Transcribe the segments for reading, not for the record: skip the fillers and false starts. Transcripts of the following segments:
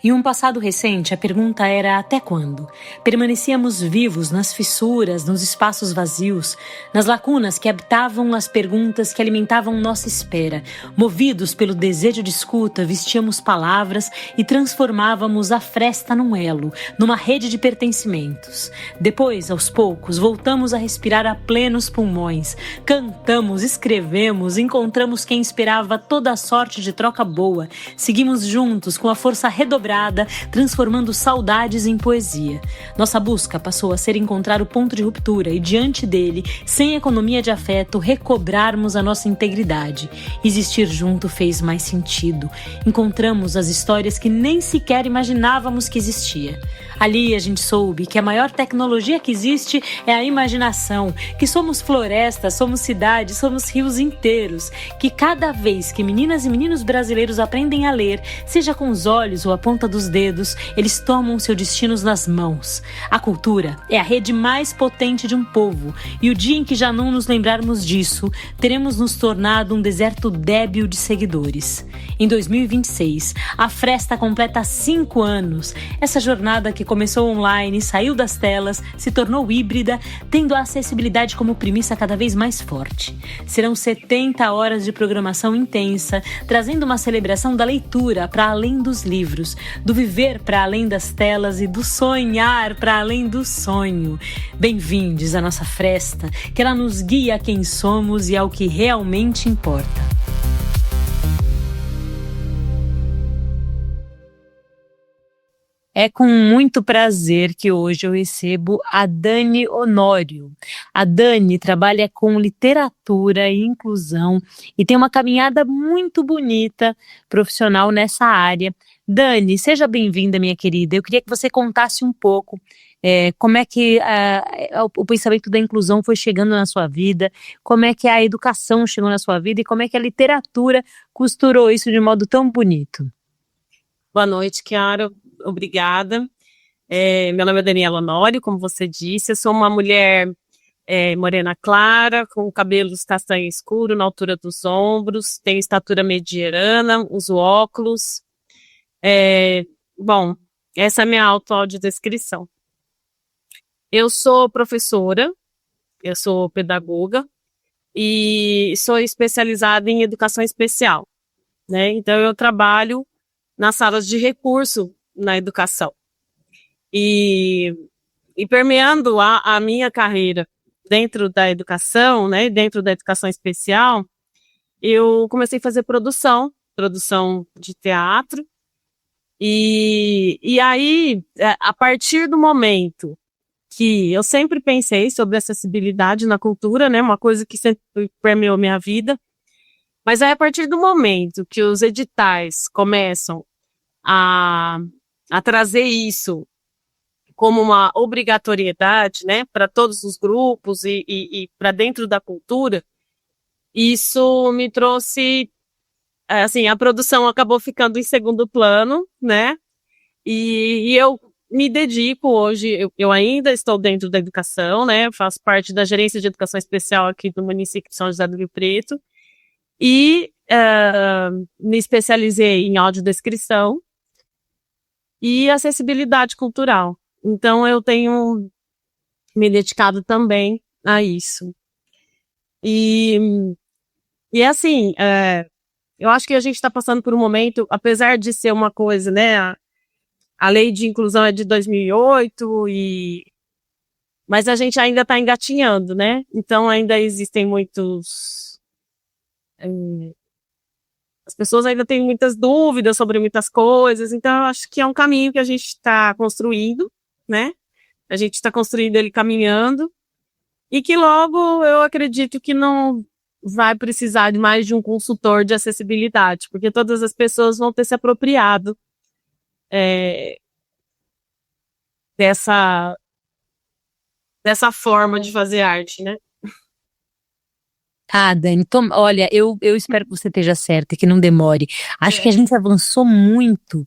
Em um passado recente, a pergunta era até quando? Permanecíamos vivos nas fissuras, nos espaços vazios, nas lacunas que habitavam as perguntas que alimentavam nossa espera. Movidos pelo desejo de escuta, vestíamos palavras e transformávamos a fresta num elo, numa rede de pertencimentos. Depois, aos poucos, voltamos a respirar a plenos pulmões. Cantamos, escrevemos, encontramos quem esperava toda a sorte de troca boa. Seguimos juntos com a força redobrada, transformando saudades em poesia. Nossa busca passou a ser encontrar o ponto de ruptura e, diante dele, sem economia de afeto, recobrarmos a nossa integridade. Existir junto fez mais sentido. Encontramos as histórias que nem sequer imaginávamos que existia. Ali a gente soube que a maior tecnologia que existe é a imaginação, que somos florestas, somos cidades, somos rios inteiros, que cada vez que meninas e meninos brasileiros aprendem a ler, seja com os olhos ou a ponta dos dedos, eles tomam seus destinos nas mãos. A cultura é a rede mais potente de um povo, e o dia em que já não nos lembrarmos disso, teremos nos tornado um deserto débil de seguidores. Em 2026, a Fresta completa 5 anos. Essa jornada que começou online, saiu das telas, se tornou híbrida, tendo a acessibilidade como premissa cada vez mais forte. Serão 70 horas de programação intensa, trazendo uma celebração da leitura para além dos livros, do viver para além das telas e do sonhar para além do sonho. Bem-vindos à nossa Fresta, que ela nos guia a quem somos e ao que realmente importa. É com muito prazer que hoje eu recebo a Dani Honório. A Dani trabalha com literatura e inclusão e tem uma caminhada muito bonita profissional nessa área. Dani, seja bem-vinda, minha querida. Eu queria que você contasse um pouco como é que o pensamento da inclusão foi chegando na sua vida, como é que a educação chegou na sua vida e como é que a literatura costurou isso de modo tão bonito. Boa noite, Chiara. Obrigada. Meu nome é Daniela Honório, como você disse. Eu sou uma mulher morena clara, com cabelos castanho escuro na altura dos ombros, tenho estatura mediana, uso óculos. Bom, essa é a minha autodescrição. Eu sou professora, eu sou pedagoga e sou especializada em educação especial, né? Então, eu trabalho nas salas de recurso na educação. E permeando a minha carreira dentro da educação, né, dentro da educação especial, eu comecei a fazer produção de teatro, e aí, a partir do momento que eu sempre pensei sobre acessibilidade na cultura, né, uma coisa que sempre permeou minha vida, mas aí a partir do momento que os editais começam a trazer isso como uma obrigatoriedade, né, para todos os grupos e para dentro da cultura, isso me trouxe, assim, a produção acabou ficando em segundo plano, né, e eu me dedico hoje, eu ainda estou dentro da educação, né, faço parte da gerência de educação especial aqui do município de São José do Rio Preto, e me especializei em audiodescrição e acessibilidade cultural. Então, eu tenho me dedicado também a isso. E assim, eu acho que a gente está passando por um momento, apesar de ser uma coisa, né, a lei de inclusão é de 2008, mas a gente ainda está engatinhando, né? Então, ainda existem muitos... As pessoas ainda têm muitas dúvidas sobre muitas coisas, então eu acho que é um caminho que a gente está construindo, né? A gente está construindo ele caminhando, e que logo eu acredito que não vai precisar de mais de um consultor de acessibilidade, porque todas as pessoas vão ter se apropriado dessa forma de fazer arte, né? Dani, olha, eu espero que você esteja certa e que não demore. Acho que a gente avançou muito.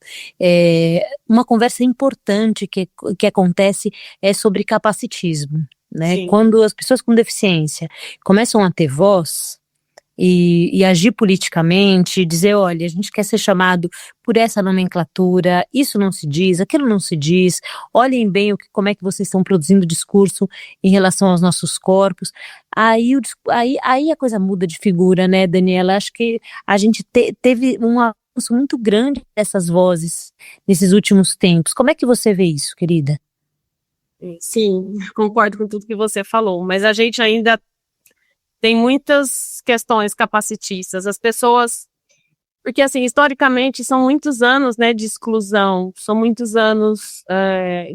Uma conversa importante que acontece é sobre capacitismo, né? Sim. Quando as pessoas com deficiência começam a ter voz, e agir politicamente, dizer, olha, a gente quer ser chamado por essa nomenclatura, isso não se diz, aquilo não se diz, olhem bem como é que vocês estão produzindo discurso em relação aos nossos corpos. Aí a coisa muda de figura, né, Daniela? Acho que a gente teve um avanço muito grande dessas vozes nesses últimos tempos. Como é que você vê isso, querida? Sim, concordo com tudo que você falou, mas a gente ainda tem muitas questões capacitistas. As pessoas, porque assim, historicamente são muitos anos, né, de exclusão, são muitos anos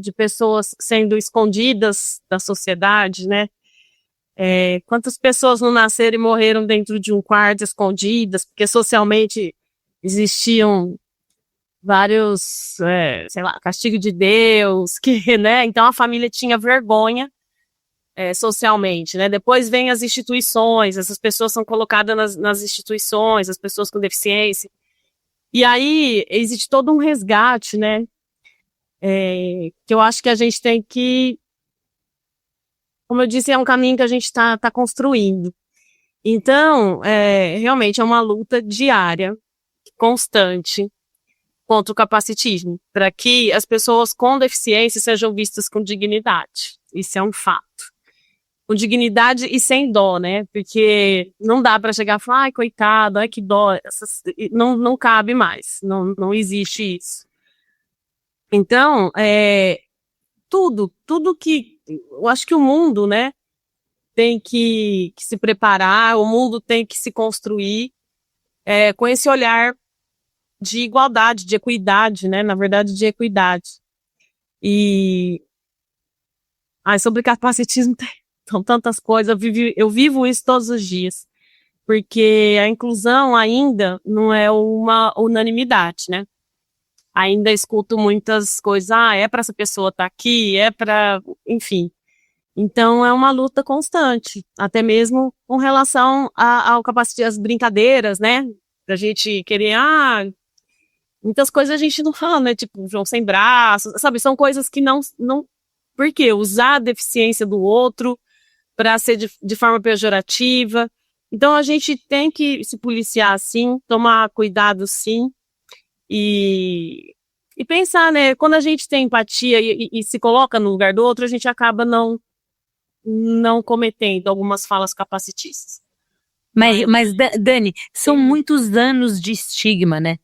de pessoas sendo escondidas da sociedade, né? Quantas pessoas não nasceram e morreram dentro de um quarto escondidas, porque socialmente existiam vários, sei lá, castigo de Deus, que, né, então a família tinha vergonha socialmente, né, depois vem as instituições, essas pessoas são colocadas nas instituições, as pessoas com deficiência, e aí existe todo um resgate, né, que eu acho que a gente tem que, como eu disse, é um caminho que a gente tá construindo. Então, realmente é uma luta diária, constante, contra o capacitismo, para que as pessoas com deficiência sejam vistas com dignidade. Isso é um fato. Com dignidade e sem dó, né? Porque não dá para chegar e falar, ai, coitado, ai, que dó. Não cabe mais. Não existe isso. Então, tudo que... Eu acho que o mundo, né, tem que se preparar, o mundo tem que se construir com esse olhar de igualdade, de equidade, né? Na verdade, de equidade. E sobre capacitismo são tantas coisas, eu vivo isso todos os dias, porque a inclusão ainda não é uma unanimidade, né? Ainda escuto muitas coisas, é para essa pessoa estar aqui, enfim. Então é uma luta constante, até mesmo com relação ao capacitismo, às brincadeiras, né? Da gente querer, muitas coisas a gente não fala, né? Tipo, João sem braço, sabe? São coisas que não... Por quê? Usar a deficiência do outro para ser de forma pejorativa. Então, a gente tem que se policiar, sim, tomar cuidado, sim, e pensar, né? Quando a gente tem empatia e se coloca no lugar do outro, a gente acaba não cometendo algumas falas capacitistas. Mas Dani, são muitos anos de estigma, né?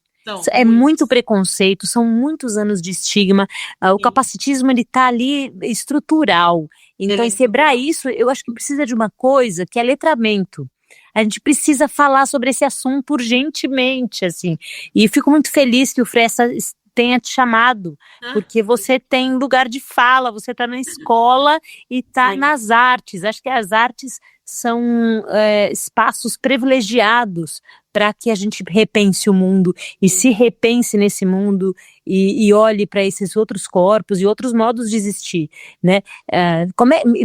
Muito preconceito, são muitos anos de estigma. O capacitismo, ele tá ali estrutural. Então, quebrar isso, eu acho que precisa de uma coisa que é letramento. A gente precisa falar sobre esse assunto urgentemente, assim. E fico muito feliz que o Fressa tenha te chamado, porque você tem lugar de fala, você está na escola e está nas artes. Acho que as artes são espaços privilegiados para que a gente repense o mundo e se repense nesse mundo e olhe para esses outros corpos e outros modos de existir, né?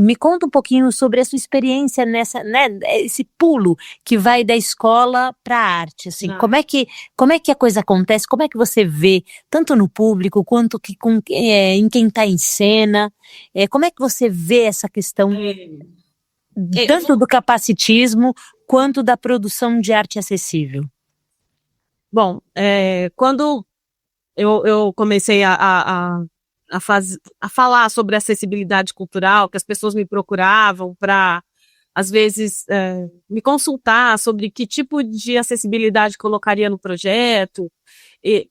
Me conta um pouquinho sobre a sua experiência nessa, né? Esse pulo que vai da escola para a arte, assim. Como é que a coisa acontece? Como é que você vê, tanto no público quanto em quem está em cena? Como é que você vê essa questão tanto do capacitismo quanto da produção de arte acessível? Bom, quando eu comecei a falar sobre acessibilidade cultural, que as pessoas me procuravam para, às vezes, me consultar sobre que tipo de acessibilidade colocaria no projeto,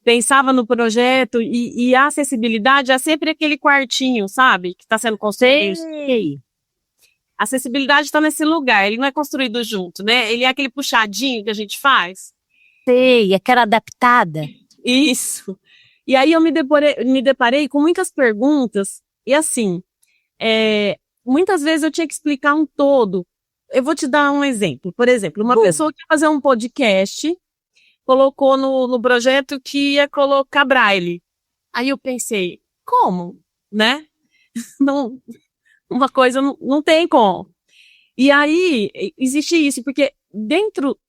pensava no projeto e a acessibilidade é sempre aquele quartinho, sabe? Que está sendo construído. Sei. A acessibilidade está nesse lugar, ele não é construído junto, né? Ele é aquele puxadinho que a gente faz. Sei, aquela adaptada. Isso. E aí eu me deparei com muitas perguntas, e assim, muitas vezes eu tinha que explicar um todo. Eu vou te dar um exemplo. Por exemplo, uma pessoa que ia fazer um podcast, colocou no projeto que ia colocar braille. Aí eu pensei, como? Né? Não, uma coisa não tem como. E aí, existe isso, porque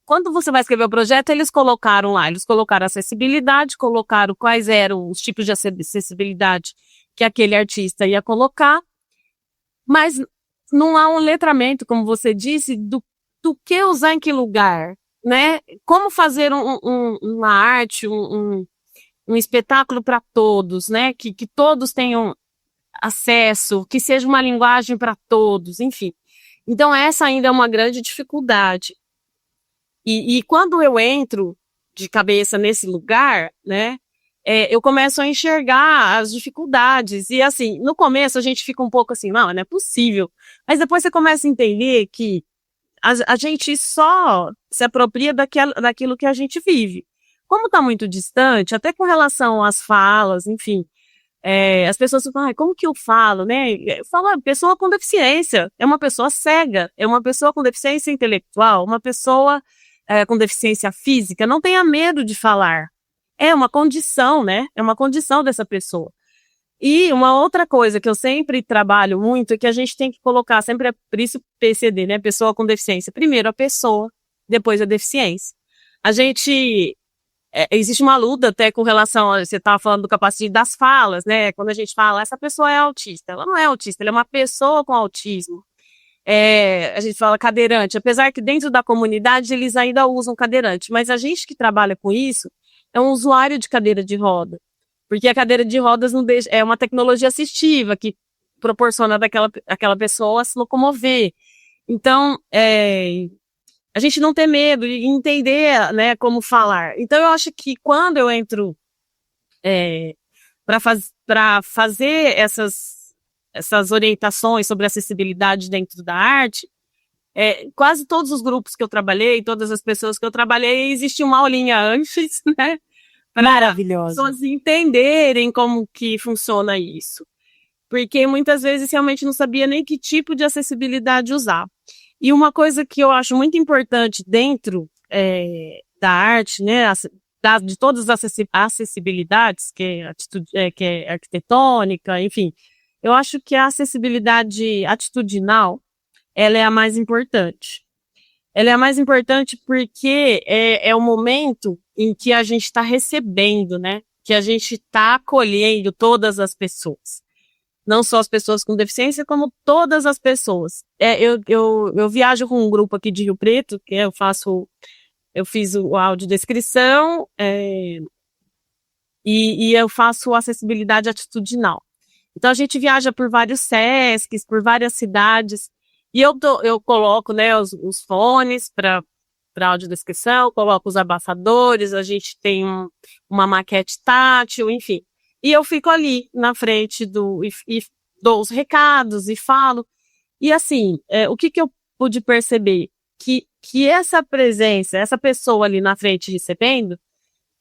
quando você vai escrever o projeto, eles colocaram acessibilidade, colocaram quais eram os tipos de acessibilidade que aquele artista ia colocar, mas não há um letramento, como você disse, do que usar em que lugar, né? Como fazer uma arte, um espetáculo para todos, né? Que todos tenham acesso, que seja uma linguagem para todos, enfim. Então, essa ainda é uma grande dificuldade. E quando eu entro de cabeça nesse lugar, né, eu começo a enxergar as dificuldades. E, assim, no começo a gente fica um pouco assim, não é possível. Mas depois você começa a entender que a gente só se apropria daquilo que a gente vive. Como está muito distante, até com relação às falas, enfim, as pessoas ficam, como que eu falo, né? Eu falo, pessoa com deficiência, é uma pessoa cega, é uma pessoa com deficiência intelectual, uma pessoa com deficiência física, não tenha medo de falar. É uma condição, né? É uma condição dessa pessoa. E uma outra coisa que eu sempre trabalho muito é que a gente tem que colocar, sempre é por isso PCD, né? Pessoa com deficiência. Primeiro a pessoa, depois a deficiência. A gente... existe uma luta até com relação a... Você estava falando do capacidade das falas, né? Quando a gente fala, essa pessoa é autista. Ela não é autista, ela é uma pessoa com autismo. A gente fala cadeirante. Apesar que dentro da comunidade eles ainda usam cadeirante. Mas a gente que trabalha com isso é um usuário de cadeira de roda. Porque a cadeira de rodas não deixa, é uma tecnologia assistiva que proporciona aquela pessoa se locomover. Então, a gente não ter medo e entender, né, como falar. Então, eu acho que quando eu entro para fazer essas orientações sobre acessibilidade dentro da arte, quase todos os grupos que eu trabalhei, todas as pessoas que eu trabalhei, existe uma aulinha antes, né? Para as pessoas entenderem como que funciona isso. Porque muitas vezes realmente não sabia nem que tipo de acessibilidade usar. E uma coisa que eu acho muito importante dentro da arte, né, de todas as acessibilidades, que é arquitetônica, enfim, eu acho que a acessibilidade atitudinal, ela é a mais importante. Ela é a mais importante porque é o momento em que a gente está recebendo, né? Que a gente está acolhendo todas as pessoas. Não só as pessoas com deficiência, como todas as pessoas. Eu viajo com um grupo aqui de Rio Preto, que eu fiz o audiodescrição, e eu faço acessibilidade atitudinal. Então a gente viaja por vários SESCs, por várias cidades, e eu coloco, né, os fones para audiodescrição, coloco os abafadores, a gente tem uma maquete tátil, enfim. E eu fico ali na frente e dou os recados e falo. E assim, o que eu pude perceber? Que essa presença, essa pessoa ali na frente recebendo,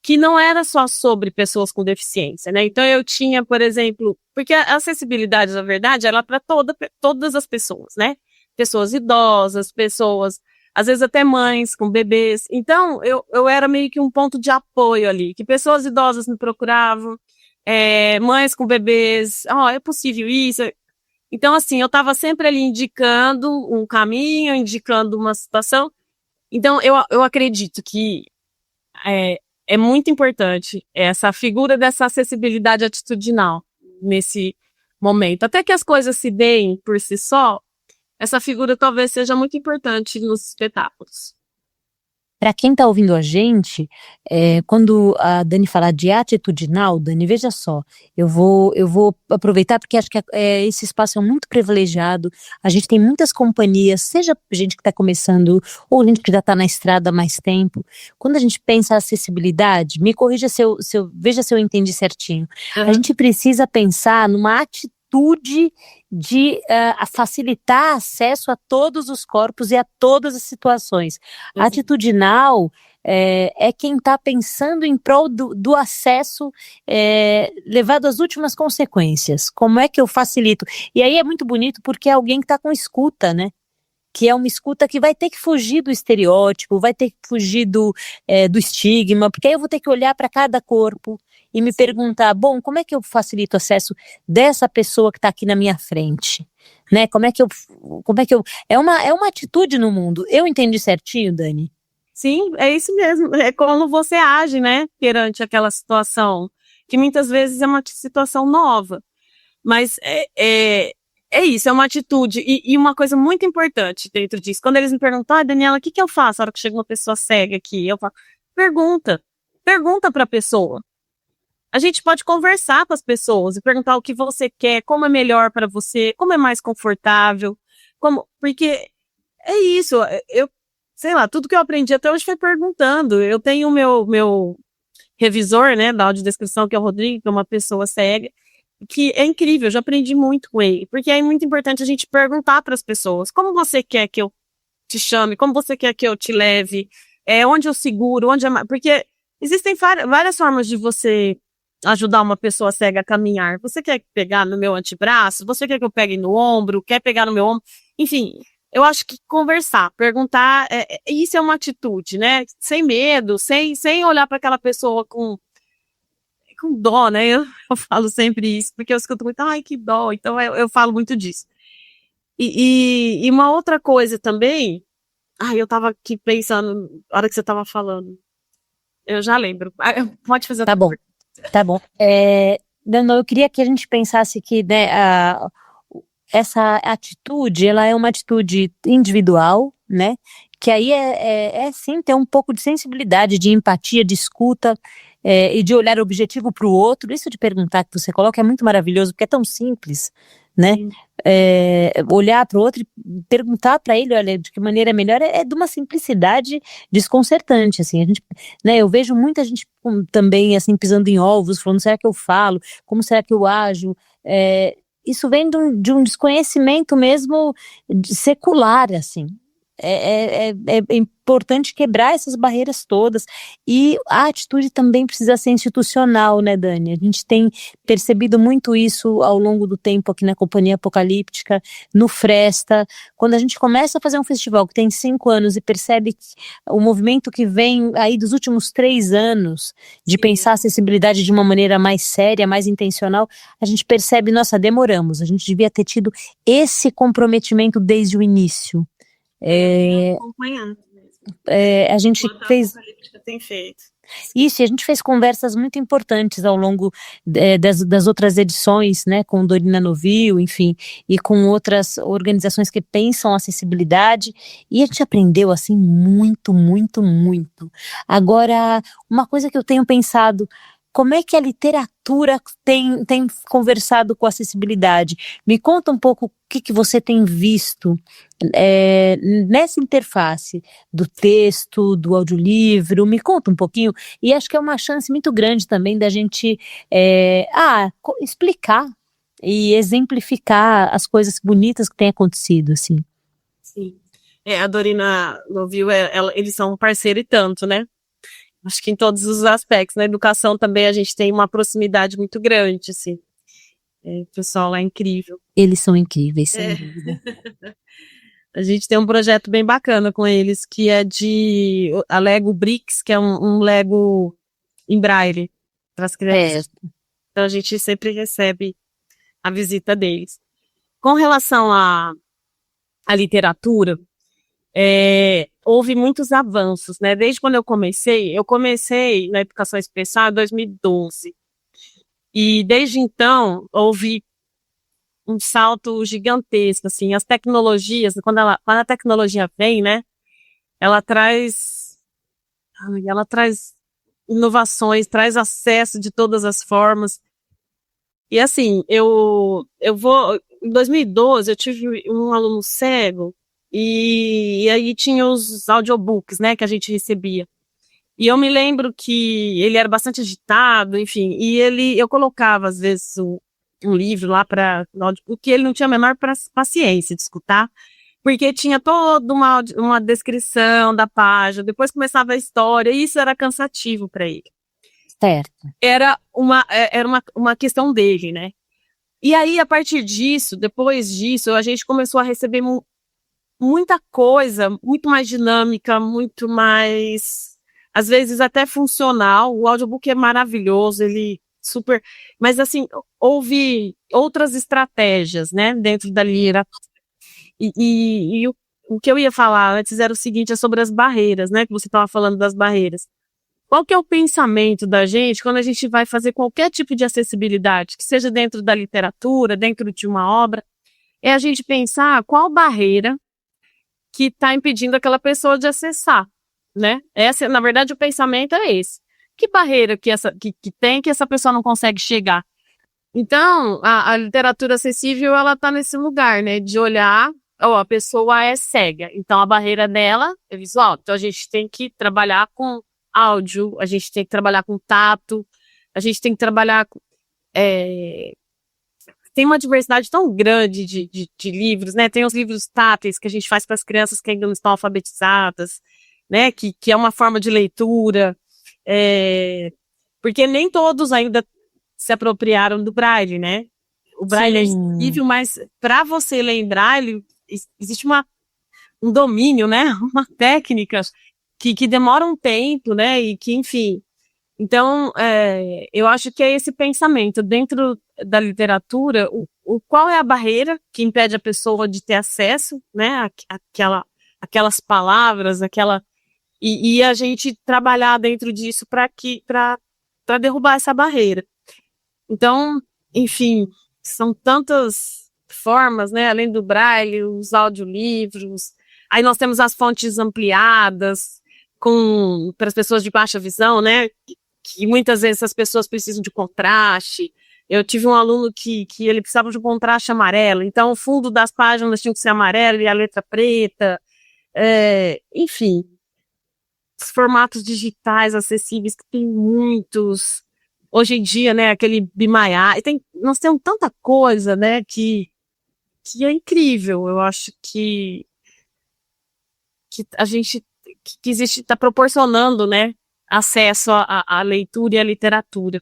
que não era só sobre pessoas com deficiência, né? Então eu tinha, por exemplo, porque a acessibilidade, na verdade, ela é para todas as pessoas, né? Pessoas idosas, pessoas, às vezes até mães com bebês. Então eu era meio que um ponto de apoio ali, que pessoas idosas me procuravam, mães com bebês, é possível isso. Então, assim, eu estava sempre ali indicando um caminho, indicando uma situação. Então, eu acredito que é muito importante essa figura dessa acessibilidade atitudinal nesse momento. Até que as coisas se deem por si só, essa figura talvez seja muito importante nos espetáculos. Para quem está ouvindo a gente, quando a Dani falar de atitudinal, Dani, veja só, eu vou aproveitar porque acho que esse espaço é muito privilegiado, a gente tem muitas companhias, seja gente que está começando ou gente que já está na estrada há mais tempo. Quando a gente pensa acessibilidade, me corrija veja se eu entendi certinho, a gente precisa pensar numa atitude de facilitar acesso a todos os corpos e a todas as situações. Atitudinal é quem está pensando em prol do acesso levado às últimas consequências. Como é que eu facilito? E aí é muito bonito porque é alguém que está com escuta, né? Que é uma escuta que vai ter que fugir do estereótipo, vai ter que fugir do estigma, porque aí eu vou ter que olhar para cada corpo e me perguntar, bom, como é que eu facilito o acesso dessa pessoa que está aqui na minha frente? Né? Como é que eu... É uma atitude no mundo. Eu entendi certinho, Dani? Sim, é isso mesmo. É como você age, né, perante aquela situação, que muitas vezes é uma situação nova. Mas É isso, é uma atitude. E uma coisa muito importante dentro disso. Quando eles me perguntam, Daniela, o que eu faço na hora que chega uma pessoa cega aqui? Eu falo, pergunta. Pergunta para a pessoa. A gente pode conversar com as pessoas e perguntar o que você quer, como é melhor para você, como é mais confortável. Porque é isso, eu sei lá, tudo que eu aprendi até hoje foi perguntando. Eu tenho o meu revisor, né, da audiodescrição, que é o Rodrigo, que é uma pessoa cega, que é incrível, eu já aprendi muito com ele, porque é muito importante a gente perguntar para as pessoas, como você quer que eu te chame, como você quer que eu te leve, onde eu seguro, porque existem várias formas de você ajudar uma pessoa cega a caminhar. Você quer pegar no meu antebraço? Você quer que eu pegue no ombro? Quer pegar no meu ombro? Enfim, eu acho que conversar, perguntar, isso é uma atitude, né? Sem medo, sem olhar para aquela pessoa com dó, né? Eu falo sempre isso, porque eu escuto muito, ai, que dó. Então eu falo muito disso. E uma outra coisa também, eu tava aqui pensando, na hora que você tava falando, eu já lembro. Pode fazer Tá bom, tá bom. Dano, eu queria que a gente pensasse que, né, essa atitude, ela é uma atitude individual, né? Que aí sim ter um pouco de sensibilidade, de empatia, de escuta e de olhar objetivo para o outro. Isso de perguntar que você coloca é muito maravilhoso, porque é tão simples, né? Olhar para o outro e perguntar para ele, olha, de que maneira é melhor, é de uma simplicidade desconcertante, assim. A gente, né, eu vejo muita gente também, assim, pisando em ovos, falando, será que eu falo? Como será que eu ajo? Isso vem de um desconhecimento mesmo secular, assim. É importante quebrar essas barreiras todas, e a atitude também precisa ser institucional, né, Dani? A gente tem percebido muito isso ao longo do tempo aqui na Companhia Apocalíptica, no Fresta, quando a gente começa a fazer um festival que tem 5 anos e percebe o movimento que vem aí dos últimos 3 anos, de pensar a acessibilidade de uma maneira mais séria, mais intencional, a gente percebe, nossa, demoramos, a gente devia ter tido esse comprometimento desde o início. A gente fez tem feito. isso, e a gente fez conversas muito importantes ao longo das outras edições, né, com Dorina Novil, enfim, e com outras organizações que pensam acessibilidade, e a gente aprendeu, assim, muito, muito, muito. Agora, uma coisa que eu tenho pensado, como é que a literatura tem conversado com a acessibilidade? Me conta um pouco o que você tem visto nessa interface do texto, do audiolivro. Me conta um pouquinho, e acho que é uma chance muito grande também da gente explicar e exemplificar as coisas bonitas que têm acontecido, assim. Sim. A Dorina Novil, eles são um parceiro e tanto, né? Acho que em todos os aspectos. Na educação também a gente tem uma proximidade muito grande, assim. O pessoal é incrível. Eles são incríveis, sem dúvida. A gente tem um projeto bem bacana com eles, que é a Lego Bricks, que é um Lego em braille para as crianças. Então a gente sempre recebe a visita deles. Com relação à literatura, houve muitos avanços, né? Desde quando eu comecei na educação especial em 2012. E desde então, houve um salto gigantesco, assim, as tecnologias, quando a tecnologia vem, né? Ela traz inovações, traz acesso de todas as formas. E assim, em 2012 eu tive um aluno cego, e aí tinha os audiobooks, né, que a gente recebia. E eu me lembro que ele era bastante agitado, enfim, e eu colocava às vezes um livro lá porque ele não tinha a menor paciência de escutar, porque tinha toda uma descrição da página, depois começava a história, e isso era cansativo para ele. Certo. Era uma questão dele, né? E aí, a partir disso, depois disso, a gente começou a receber muita coisa, muito mais dinâmica, muito mais, às vezes até funcional. O audiobook é maravilhoso, ele super... Mas, assim, houve outras estratégias, né, dentro da literatura. E o que eu ia falar antes era o seguinte, é sobre as barreiras, né, que você estava falando das barreiras. Qual que é o pensamento da gente quando a gente vai fazer qualquer tipo de acessibilidade, que seja dentro da literatura, dentro de uma obra? é a gente pensar qual barreira que está impedindo aquela pessoa de acessar, né? Na verdade, o pensamento é esse. Que barreira que tem que essa pessoa não consegue chegar? Então, a literatura acessível, ela está nesse lugar, né? De olhar, a pessoa é cega, então a barreira dela é visual. Então, a gente tem que trabalhar com áudio, a gente tem que trabalhar com tato, a gente tem que trabalhar com... Tem uma diversidade tão grande de livros, né? Tem os livros táteis que a gente faz para as crianças que ainda não estão alfabetizadas, né? Que é uma forma de leitura, porque nem todos ainda se apropriaram do Braille, né? O Braille é acessível, mas para você ler em Braille, existe um domínio, né? Uma técnica que demora um tempo, né? E que, enfim... Então, eu acho que é esse pensamento dentro da literatura, qual é a barreira que impede a pessoa de ter acesso, né, aquelas palavras, e a gente trabalhar dentro disso para derrubar essa barreira. Então, enfim, são tantas formas, né, além do Braille, os audiolivros, aí nós temos as fontes ampliadas para as pessoas de baixa visão, né, que muitas vezes as pessoas precisam de contraste. Eu tive um aluno que ele precisava de um contraste amarelo, então o fundo das páginas tinha que ser amarelo e a letra preta. Enfim, os formatos digitais acessíveis, que tem muitos. Hoje em dia, né, aquele Be My Eye, nós temos tanta coisa, né, que é incrível. Eu acho que a gente que existe, está proporcionando, né, acesso à leitura e à literatura.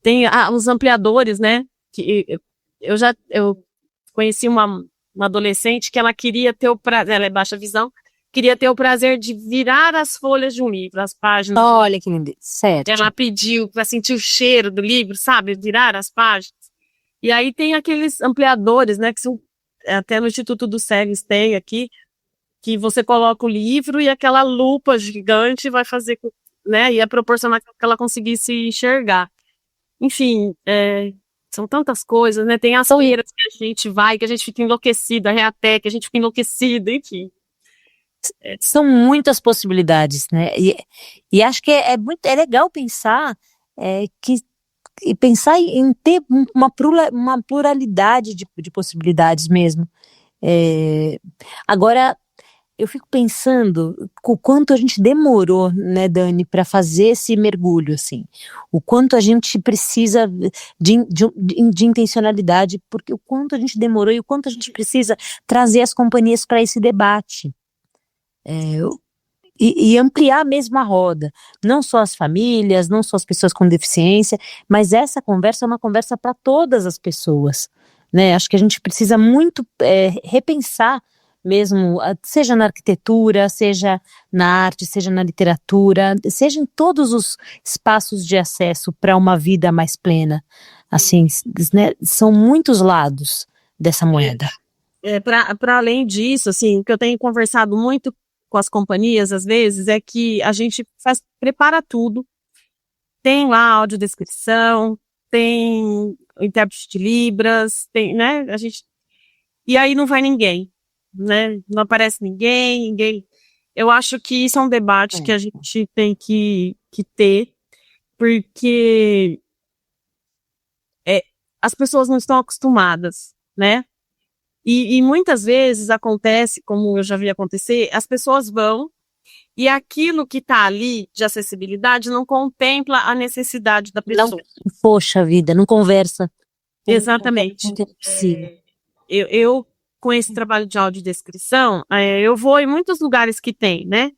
Tem os ampliadores, né? Que eu conheci uma adolescente que ela queria ter o prazer, ela é baixa visão, queria ter o prazer de virar as folhas de um livro, as páginas. Olha que lindo, certo. Ela pediu para sentir o cheiro do livro, sabe? Virar as páginas. E aí tem aqueles ampliadores, né? Que são, até no Instituto dos Cegos tem aqui, que você coloca o livro e aquela lupa gigante vai fazer, né, ia proporcionar que ela conseguisse enxergar. Enfim, são tantas coisas, né? Tem as feiras que a gente vai, que a gente fica enlouquecida, a Reatec, que a gente fica enlouquecida, enfim. São muitas possibilidades, né? E acho que é legal pensar pensar em ter uma pluralidade de possibilidades mesmo. Agora, eu fico pensando o quanto a gente demorou, né, Dani, para fazer esse mergulho, assim. O quanto a gente precisa de intencionalidade, porque o quanto a gente demorou e o quanto a gente precisa trazer as companhias para esse debate. E ampliar mesmo a roda. Não só as famílias, não só as pessoas com deficiência, mas essa conversa é uma conversa para todas as pessoas, né? Acho que a gente precisa muito repensar mesmo, seja na arquitetura, seja na arte, seja na literatura, seja em todos os espaços de acesso para uma vida mais plena. Assim, né, são muitos lados dessa moeda. Para além disso, assim, o que eu tenho conversado muito com as companhias, às vezes, é que a gente prepara tudo, tem lá audiodescrição, tem o intérprete de Libras, tem, né, e aí não vai ninguém. Né? Não aparece ninguém. Eu acho que isso é um debate que a gente tem que ter, porque as pessoas não estão acostumadas, né? E muitas vezes acontece, como eu já vi acontecer, as pessoas vão e aquilo que está ali de acessibilidade não contempla a necessidade da pessoa. Não, poxa vida, não conversa. Exatamente. Não é possível. Eu com esse trabalho de audiodescrição, eu vou em muitos lugares que tem, né?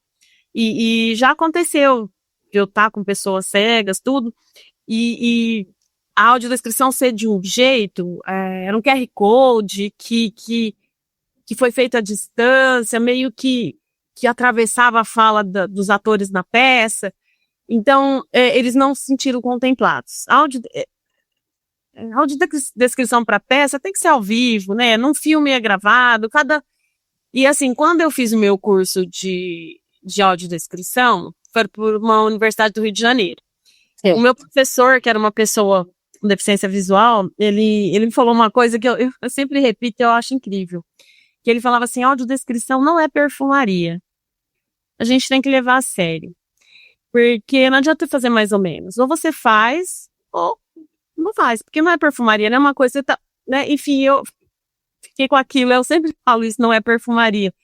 E já aconteceu de eu estar com pessoas cegas, tudo, e a audiodescrição ser de um jeito, era um QR Code que foi feito à distância, meio que atravessava a fala dos atores na peça. Então, eles não se sentiram contemplados. A audiodescrição para peça tem que ser ao vivo, né? Num filme é gravado, E assim, quando eu fiz o meu curso de audiodescrição, foi por uma universidade do Rio de Janeiro. O meu professor, que era uma pessoa com deficiência visual, ele me falou uma coisa que eu sempre repito e eu acho incrível. Que ele falava assim, audiodescrição não é perfumaria. A gente tem que levar a sério. Porque não adianta fazer mais ou menos. Ou você faz, ou não faz. Porque não é perfumaria, não é uma coisa... né? Enfim, eu fiquei com aquilo. Eu sempre falo isso, não é perfumaria.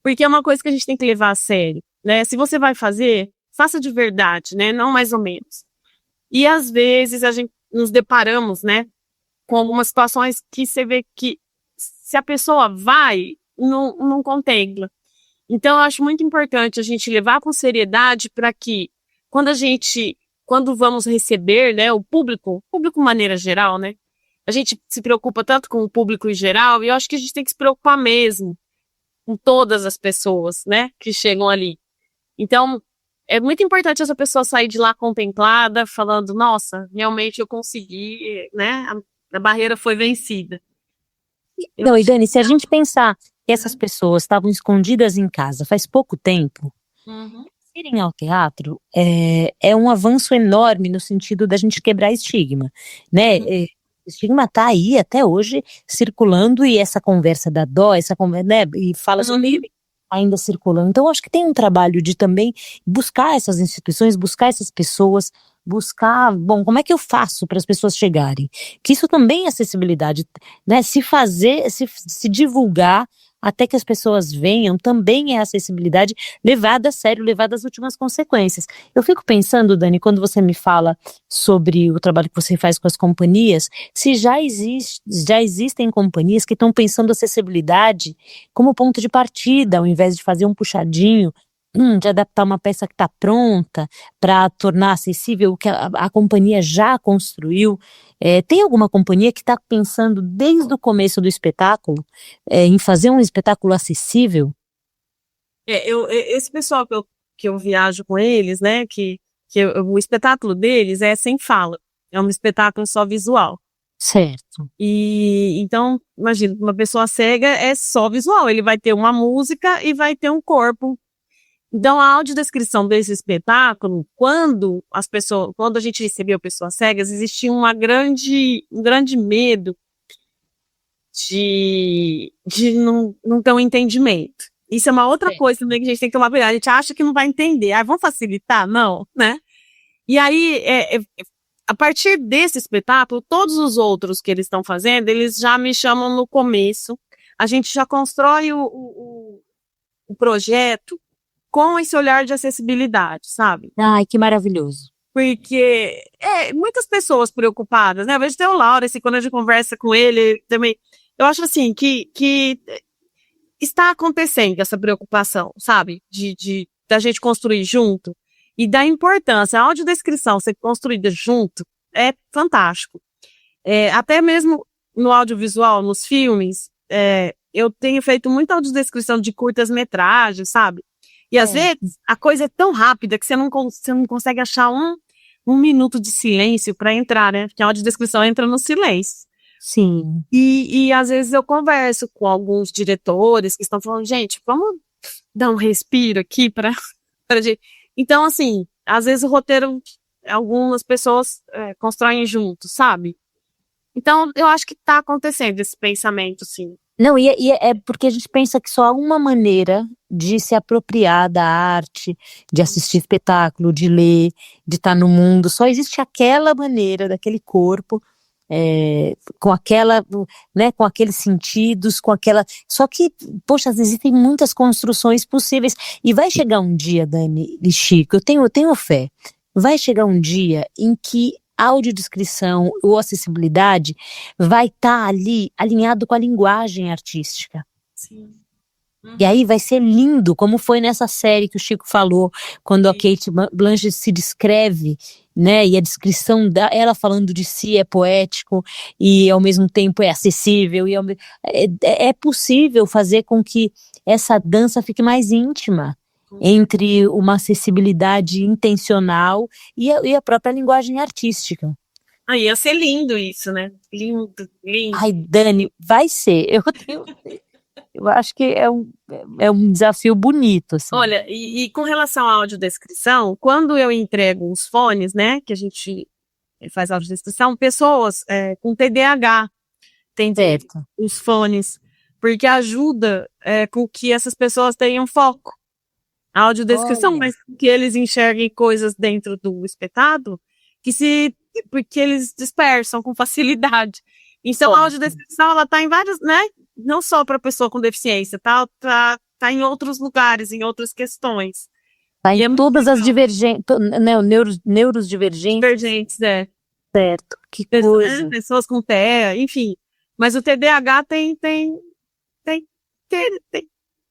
Porque é uma coisa que a gente tem que levar a sério. Né? Se você vai fazer, faça de verdade, né? Não mais ou menos. E às vezes a gente nos deparamos, né? Com algumas situações que você vê que se a pessoa vai, não contempla. Então, eu acho muito importante a gente levar com seriedade para que, quando vamos receber, né, o público maneira geral, né, a gente se preocupa tanto com o público em geral, e eu acho que a gente tem que se preocupar mesmo com todas as pessoas, né, que chegam ali. Então, é muito importante essa pessoa sair de lá contemplada, falando, nossa, realmente eu consegui, né, a barreira foi vencida. Não, e Dani, se a gente pensar que essas pessoas estavam escondidas em casa faz pouco tempo, irem ao teatro é um avanço enorme no sentido da gente quebrar estigma, né? O estigma tá aí até hoje circulando e essa conversa da dó, né? E fala sobre ainda circulando. Então, acho que tem um trabalho de também buscar essas instituições, buscar essas pessoas, buscar, bom, como é que eu faço para as pessoas chegarem? Que isso também é acessibilidade, né? Se fazer, se divulgar até que as pessoas venham, também é acessibilidade levada a sério, levada às últimas consequências. Eu fico pensando, Dani, quando você me fala sobre o trabalho que você faz com as companhias, se já existem companhias que estão pensando acessibilidade como ponto de partida, ao invés de fazer um puxadinho, de adaptar uma peça que está pronta para tornar acessível o que a companhia já construiu. Tem alguma companhia que está pensando desde o começo do espetáculo em fazer um espetáculo acessível? Esse pessoal que eu viajo com eles, né, o espetáculo deles é sem fala, é um espetáculo só visual. Certo. E então, imagina, uma pessoa cega é só visual, ele vai ter uma música e vai ter um corpo. Então, a audiodescrição desse espetáculo, quando a gente recebeu pessoas cegas, existia um grande medo de não ter um entendimento. Isso é uma outra coisa também que a gente tem que tomar cuidado. A gente acha que não vai entender. Vamos facilitar? Não, né? E aí, a partir desse espetáculo, todos os outros que eles estão fazendo, eles já me chamam no começo. A gente já constrói o projeto com esse olhar de acessibilidade, sabe? Ai, que maravilhoso. Porque muitas pessoas preocupadas, né? Eu vejo até o Laura, assim, quando a gente conversa com ele também, eu acho assim, que está acontecendo essa preocupação, sabe? Da gente construir junto e da importância. A audiodescrição ser construída junto é fantástico. Até mesmo no audiovisual, nos filmes, eu tenho feito muita audiodescrição de curtas-metragens, sabe? E às vezes a coisa é tão rápida que você não consegue achar um minuto de silêncio para entrar, né? Porque a audiodescrição entra no silêncio. Sim. E às vezes eu converso com alguns diretores que estão falando, gente, vamos dar um respiro aqui para gente. Então, assim, às vezes o roteiro, algumas pessoas constroem juntos, sabe? Então, eu acho que está acontecendo esse pensamento, sim. Não, e é porque a gente pensa que só há uma maneira de se apropriar da arte, de assistir espetáculo, de ler, de estar no mundo. Só existe aquela maneira, daquele corpo, com aquela, né, com aqueles sentidos, com aquela... Só que, poxa, existem muitas construções possíveis. E vai chegar um dia, Dani e Chico, eu tenho fé, vai chegar um dia em que audiodescrição ou acessibilidade vai estar ali alinhado com a linguagem artística. Sim. E aí vai ser lindo, como foi nessa série que o Chico falou, quando a Cate Blanchett se descreve, né, e a descrição ela falando de si é poético e ao mesmo tempo é acessível, e é possível fazer com que essa dança fique mais íntima entre uma acessibilidade intencional e a própria linguagem artística. Ia ser lindo isso, né? Lindo, lindo. Ai, Dani, vai ser. Eu acho que é um desafio bonito, assim. Olha, e com relação à audiodescrição, quando eu entrego os fones, né, que a gente faz audiodescrição, pessoas com TDAH, tem Certo. os fones, porque ajuda com que essas pessoas tenham foco. A audiodescrição, Olha. mas que eles enxerguem coisas dentro do espetado porque eles dispersam com facilidade. Então, a audiodescrição, ela tá em vários, né? Não só para pessoa com deficiência, tá em outros lugares, em outras questões. Tá em todas as divergentes, né, neuros divergentes. Certo, que coisa. Pessoas com TEA, enfim. Mas o TDAH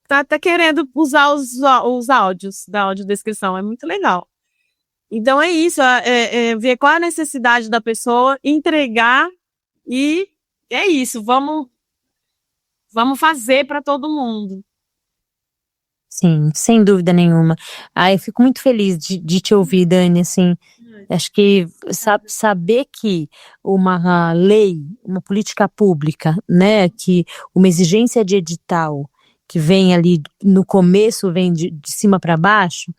tá até querendo usar os áudios da audiodescrição, é muito legal. Então é isso, ver qual a necessidade da pessoa, entregar e é isso, vamos fazer para todo mundo. Sim, sem dúvida nenhuma. Eu fico muito feliz de te ouvir, Dani, assim, acho que saber que uma lei, uma política pública, né, que uma exigência de edital que vem ali no começo, vem de cima para baixo,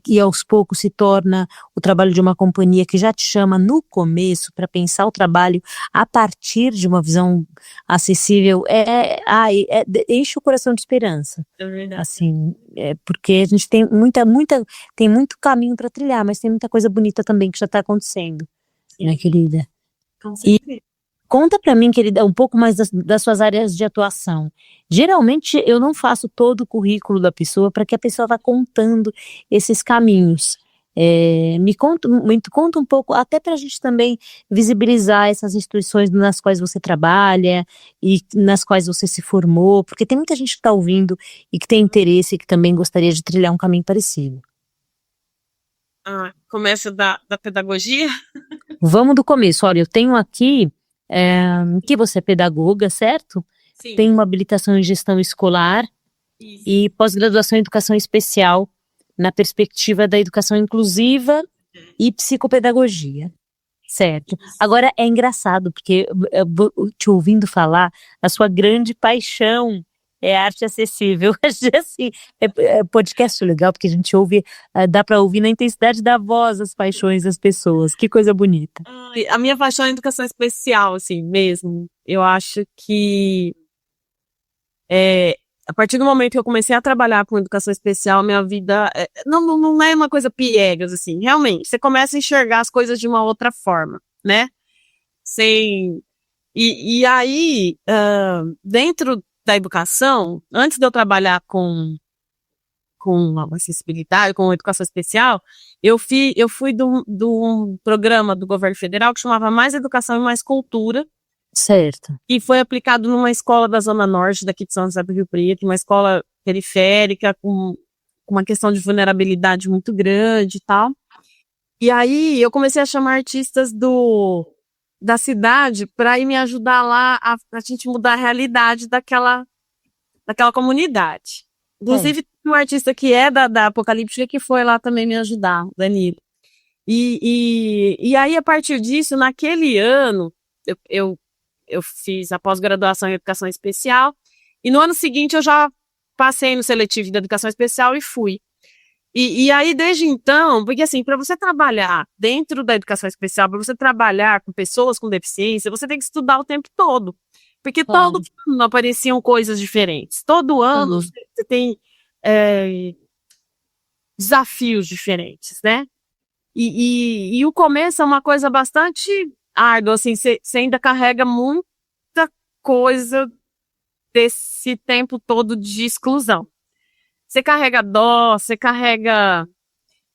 e aos poucos se torna o trabalho de uma companhia que já te chama no começo para pensar o trabalho a partir de uma visão acessível, enche o coração de esperança. É verdade. Assim, porque a gente tem tem muito caminho para trilhar, mas tem muita coisa bonita também que já está acontecendo, né, querida? Com certeza. Conta para mim, querida, um pouco mais das suas áreas de atuação. Geralmente eu não faço todo o currículo da pessoa para que a pessoa vá contando esses caminhos. Me conta um pouco, até para a gente também visibilizar essas instituições nas quais você trabalha e nas quais você se formou, porque tem muita gente que está ouvindo e que tem interesse e que também gostaria de trilhar um caminho parecido. Começa da pedagogia? Vamos do começo. Olha, eu tenho aqui que você é pedagoga, certo? Sim. Tem uma habilitação em gestão escolar. Isso. E pós-graduação em educação especial na perspectiva da educação inclusiva e psicopedagogia, certo? Agora é engraçado porque te ouvindo falar, a sua grande paixão é arte acessível. Assim, podcast legal porque a gente ouve, dá para ouvir na intensidade da voz as paixões das pessoas. Que coisa bonita. A minha paixão é educação especial, assim, mesmo. Eu acho que a partir do momento que eu comecei a trabalhar com educação especial, minha vida não é uma coisa piegas, assim, realmente. Você começa a enxergar as coisas de uma outra forma, né? E aí, dentro da educação, antes de eu trabalhar com acessibilidade, com educação especial, eu fui de um programa do governo federal que chamava Mais Educação e Mais Cultura. Certo. E foi aplicado numa escola da Zona Norte, daqui de São José do Rio Preto, uma escola periférica, com uma questão de vulnerabilidade muito grande e tal. E aí eu comecei a chamar artistas da cidade para ir me ajudar lá a gente mudar a realidade daquela comunidade. Inclusive, tem um artista que é da Apocalíptica que foi lá também me ajudar, Danilo. E aí, a partir disso, naquele ano, eu fiz a pós-graduação em educação especial, e no ano seguinte eu já passei no seletivo da educação especial e fui. E aí, desde então, porque assim, para você trabalhar dentro da educação especial, para você trabalhar com pessoas com deficiência, você tem que estudar o tempo todo. Porque todo ano apareciam coisas diferentes. Todo ano você tem desafios diferentes, né? E o começo é uma coisa bastante árdua, assim, você ainda carrega muita coisa desse tempo todo de exclusão. Você carrega dó, você carrega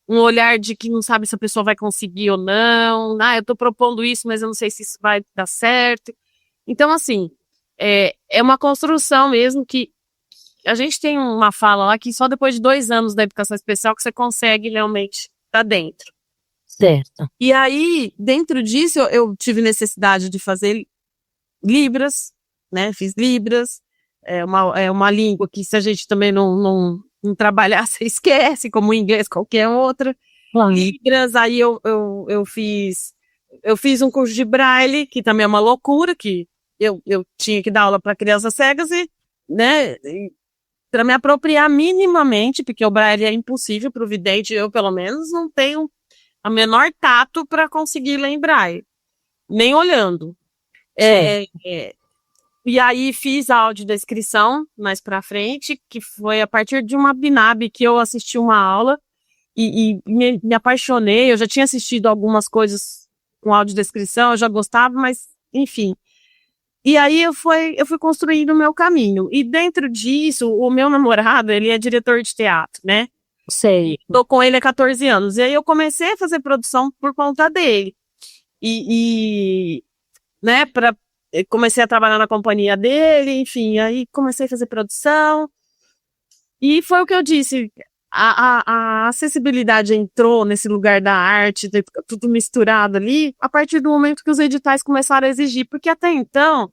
um olhar de que não sabe se a pessoa vai conseguir ou não. Eu tô propondo isso, mas eu não sei se isso vai dar certo. Então, assim, é uma construção mesmo que a gente tem uma fala lá que só depois de 2 anos da educação especial que você consegue realmente estar dentro. Certo. E aí, dentro disso, eu tive necessidade de fazer Libras, né? Fiz Libras, é uma língua que se a gente também não trabalhar, você esquece, como o inglês, qualquer outra. Claro. Libras, aí eu fiz um curso de Braille, que também é uma loucura, que eu tinha que dar aula para crianças cegas e, né, para me apropriar minimamente, porque o Braille é impossível para o vidente, eu pelo menos não tenho a menor tato para conseguir lembrar, nem olhando. E aí fiz a audiodescrição mais para frente, que foi a partir de uma BNAB que eu assisti uma aula e me apaixonei. Eu já tinha assistido algumas coisas com audiodescrição, eu já gostava, mas enfim. E aí eu fui construindo o meu caminho. E dentro disso, o meu namorado, ele é diretor de teatro, né? Sei. Tô com ele há 14 anos. E aí eu comecei a fazer produção por conta dele. Né, comecei a trabalhar na companhia dele, enfim, aí comecei a fazer produção. E foi o que eu disse, a acessibilidade entrou nesse lugar da arte, tudo misturado ali, a partir do momento que os editais começaram a exigir, porque até então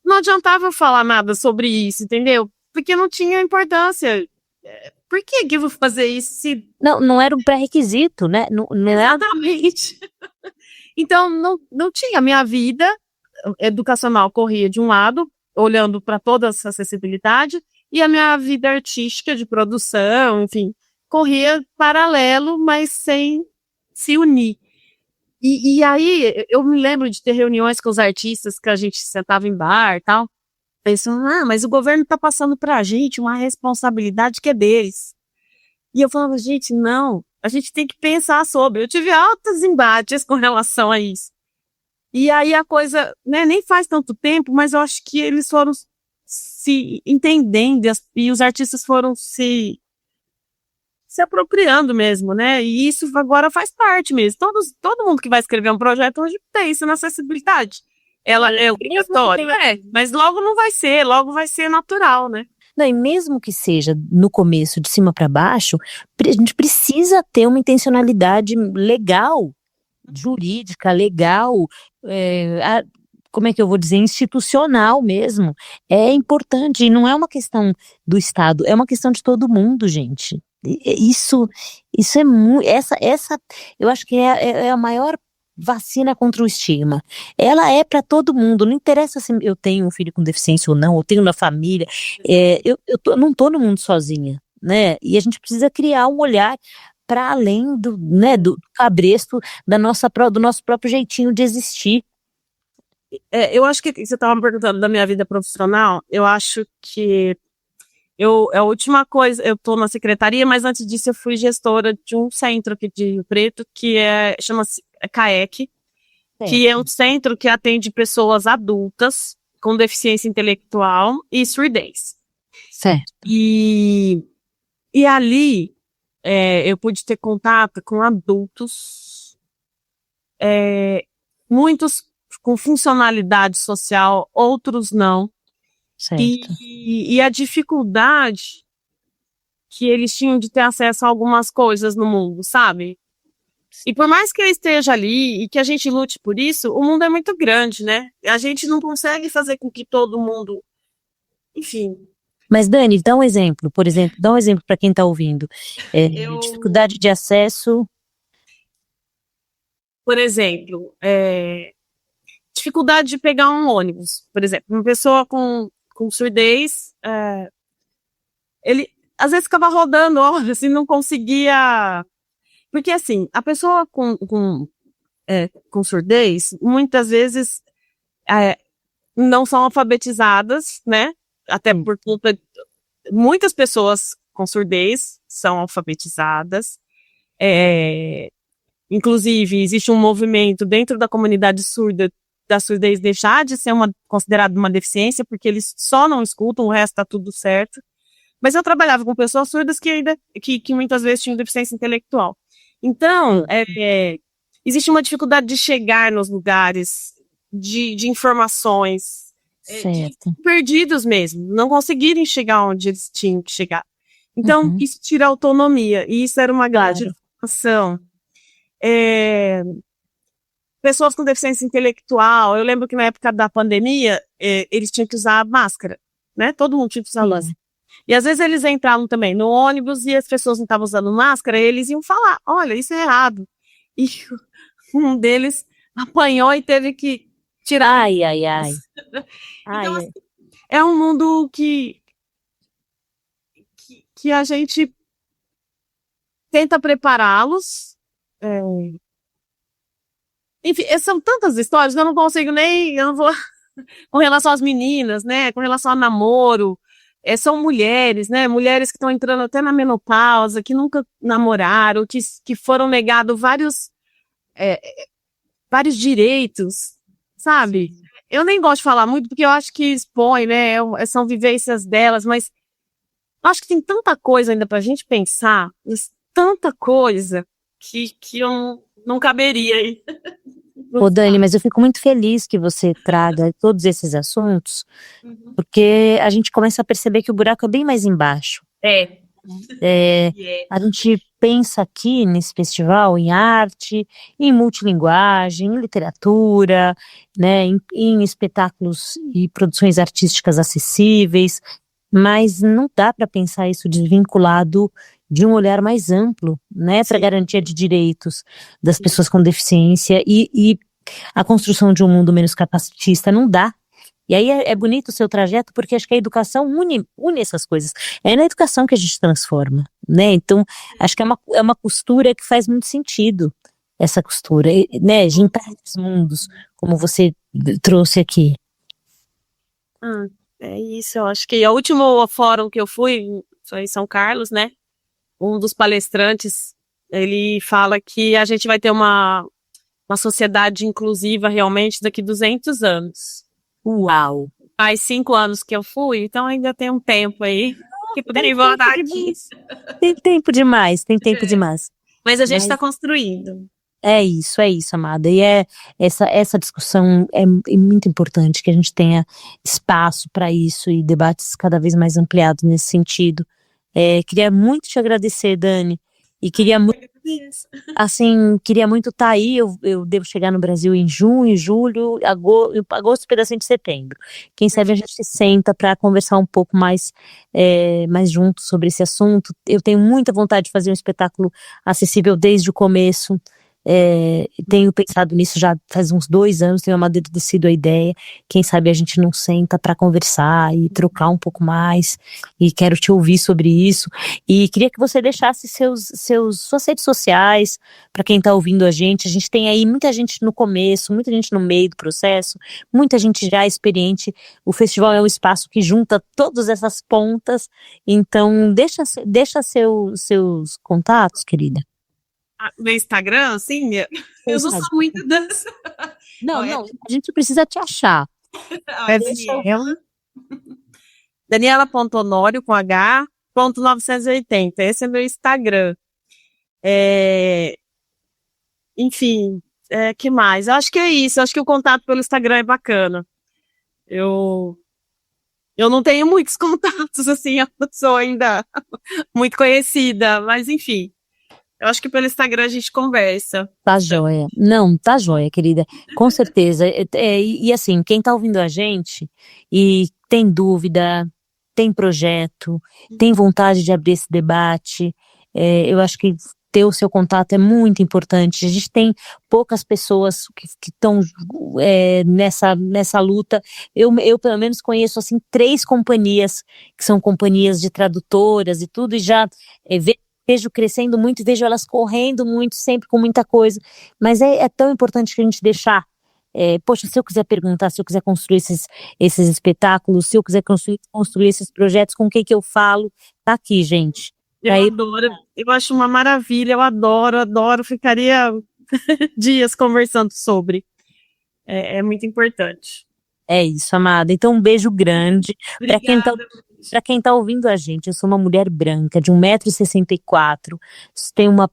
não adiantava eu falar nada sobre isso, entendeu? Porque não tinha importância. Por que eu vou fazer isso se... Não era um pré-requisito, né? Não Exatamente. Então, não tinha. Minha vida educacional corria de um lado, olhando para toda essa acessibilidade, e a minha vida artística de produção, enfim, corria paralelo, mas sem se unir. E aí, eu me lembro de ter reuniões com os artistas que a gente sentava em bar e tal, pensando, mas o governo está passando para a gente uma responsabilidade que é deles. E eu falava, gente, não, a gente tem que pensar sobre. Eu tive altos embates com relação a isso. E aí a coisa, né, nem faz tanto tempo, mas eu acho que eles foram se entendendo e os artistas foram se apropriando mesmo, né? E isso agora faz parte mesmo. Todo mundo que vai escrever um projeto hoje tem isso na acessibilidade. Ela é obrigatória, mas logo não vai ser, logo vai ser natural, né? Não, e mesmo que seja no começo, de cima para baixo, a gente precisa ter uma intencionalidade legal, jurídica, legal, como é que eu vou dizer, institucional mesmo. É importante, e não é uma questão do Estado, é uma questão de todo mundo, gente. Isso é muito, eu acho que é a maior vacina contra o estigma. Ela é para todo mundo, não interessa se eu tenho um filho com deficiência ou não, ou tenho na família, não tô no mundo sozinha, né? E a gente precisa criar um olhar para além do cabresto do nosso próprio jeitinho de existir. Eu acho que você estava me perguntando da minha vida profissional, eu acho que a última coisa, eu estou na secretaria, mas antes disso eu fui gestora de um centro aqui de Rio Preto, que chama-se CAEC, que é um centro que atende pessoas adultas com deficiência intelectual e surdez. Certo. E ali eu pude ter contato com adultos, muitos com funcionalidade social, outros não. Certo. E a dificuldade que eles tinham de ter acesso a algumas coisas no mundo, sabe? E por mais que eu esteja ali e que a gente lute por isso, o mundo é muito grande, né? A gente não consegue fazer com que todo mundo... Enfim. Mas, Dani, dá um exemplo, por exemplo, dá um exemplo para quem está ouvindo. Dificuldade de acesso... Por exemplo, dificuldade de pegar um ônibus, por exemplo. Uma pessoa com surdez, ele às vezes ficava rodando, assim, não conseguia... Porque, assim, a pessoa com surdez, muitas vezes não são alfabetizadas, né? Até por conta... Muitas pessoas com surdez são alfabetizadas. Inclusive, existe um movimento dentro da comunidade surda da surdez deixar de ser considerada uma deficiência, porque eles só não escutam, o resto está tudo certo. Mas eu trabalhava com pessoas surdas que muitas vezes tinham deficiência intelectual. Então, existe uma dificuldade de chegar nos lugares, de informações, perdidos mesmo, não conseguirem chegar onde eles tinham que chegar. Então, isso tira a autonomia, e isso era uma grande informação. Pessoas com deficiência intelectual, eu lembro que na época da pandemia, eles tinham que usar máscara, né? Todo mundo tinha que usar máscara. E às vezes eles entravam também no ônibus e as pessoas não estavam usando máscara, e eles iam falar, olha, isso é errado. E um deles apanhou e teve que tirar. Ai. Então, assim, é um mundo que a gente tenta prepará-los, É, enfim, são tantas histórias que eu não consigo nem. Eu não vou. Com relação às meninas, né? Com relação a namoro. São mulheres, né? Mulheres que estão entrando até na menopausa, que nunca namoraram, que foram negados é, vários direitos, sabe? Eu nem gosto de falar muito, porque eu acho que expõe, né? São vivências delas, mas eu acho que tem tanta coisa ainda pra gente pensar, tanta coisa que eu não caberia aí. Ô, Dani, mas eu fico muito feliz que você traga todos esses assuntos, porque a gente começa a perceber que o buraco é bem mais embaixo. A gente pensa aqui nesse festival em arte, em multilinguagem, em literatura, né, em espetáculos e produções artísticas acessíveis, mas não dá para pensar isso desvinculado de um olhar mais amplo, né, para garantia de direitos das pessoas com deficiência e a construção de um mundo menos capacitista. Não dá. E aí é bonito o seu trajeto, porque acho que a educação une essas coisas. É na educação que a gente transforma, né? Então, acho que é uma costura que faz muito sentido, essa costura, né? Juntar esses mundos, como você trouxe aqui. É isso, eu acho que o último fórum que eu fui foi em São Carlos, né? Um dos palestrantes, ele fala que a gente vai ter uma sociedade inclusiva realmente daqui 200 anos. Uau! Faz 5 anos que eu fui, então ainda tem um tempo aí que poderia voltar aqui. Tem tempo demais, tem tempo demais. Mas a gente está construindo. É isso, amada. E essa discussão é muito importante, que a gente tenha espaço para isso e debates cada vez mais ampliados nesse sentido. Queria muito te agradecer, Dani, e queria muito, assim, queria muito estar aí. Eu devo chegar no Brasil em junho, julho, agosto, pedacinho de setembro. Quem sabe a gente se senta para conversar um pouco mais junto sobre esse assunto. Eu tenho muita vontade de fazer um espetáculo acessível desde o começo. Tenho pensado nisso já faz uns 2 anos, tenho amadurecido a ideia. Quem sabe a gente não senta para conversar e trocar um pouco mais, e quero te ouvir sobre isso, e queria que você deixasse suas redes sociais para quem está ouvindo a gente tem aí muita gente no começo, muita gente no meio do processo, muita gente já experiente. O festival é um espaço que junta todas essas pontas, então deixa seus contatos, querida. No Instagram, assim, eu não sou muito dança. Não, a gente precisa te achar. Daniela.honório com H.980. Esse é meu Instagram. Enfim, que mais? Eu acho que é isso. Eu acho que o contato pelo Instagram é bacana. Eu não tenho muitos contatos, assim, eu não sou ainda muito conhecida, mas enfim. Eu acho que pelo Instagram a gente conversa. Tá joia. Não, tá joia, querida. Com certeza. E assim, quem tá ouvindo a gente e tem dúvida, tem projeto, tem vontade de abrir esse debate, eu acho que ter o seu contato é muito importante. A gente tem poucas pessoas que estão nessa luta. Eu pelo menos conheço assim 3 companhias que são companhias de tradutoras e tudo, e já vejo crescendo muito, vejo elas correndo muito, sempre com muita coisa, mas é tão importante que a gente deixar, poxa, se eu quiser perguntar, se eu quiser construir esses espetáculos, se eu quiser construir esses projetos, com quem que eu falo, tá aqui, gente. Eu adoro, eu acho uma maravilha, eu adoro, ficaria dias conversando sobre, é muito importante. É isso, amada. Então um beijo grande. Para quem tá ouvindo a gente, eu sou uma mulher branca de 1,64 m,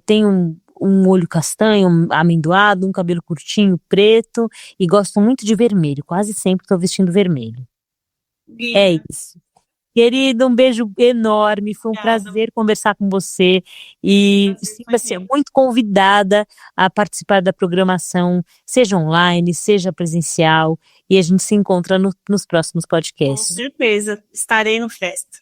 tem um olho castanho, amendoado, um cabelo curtinho, preto, e gosto muito de vermelho. Quase sempre tô vestindo vermelho. É isso. Querido, um beijo enorme, foi um prazer conversar com você, e você é muito convidada a participar da programação, seja online, seja presencial, e a gente se encontra nos próximos podcasts. Com certeza, estarei no Festa.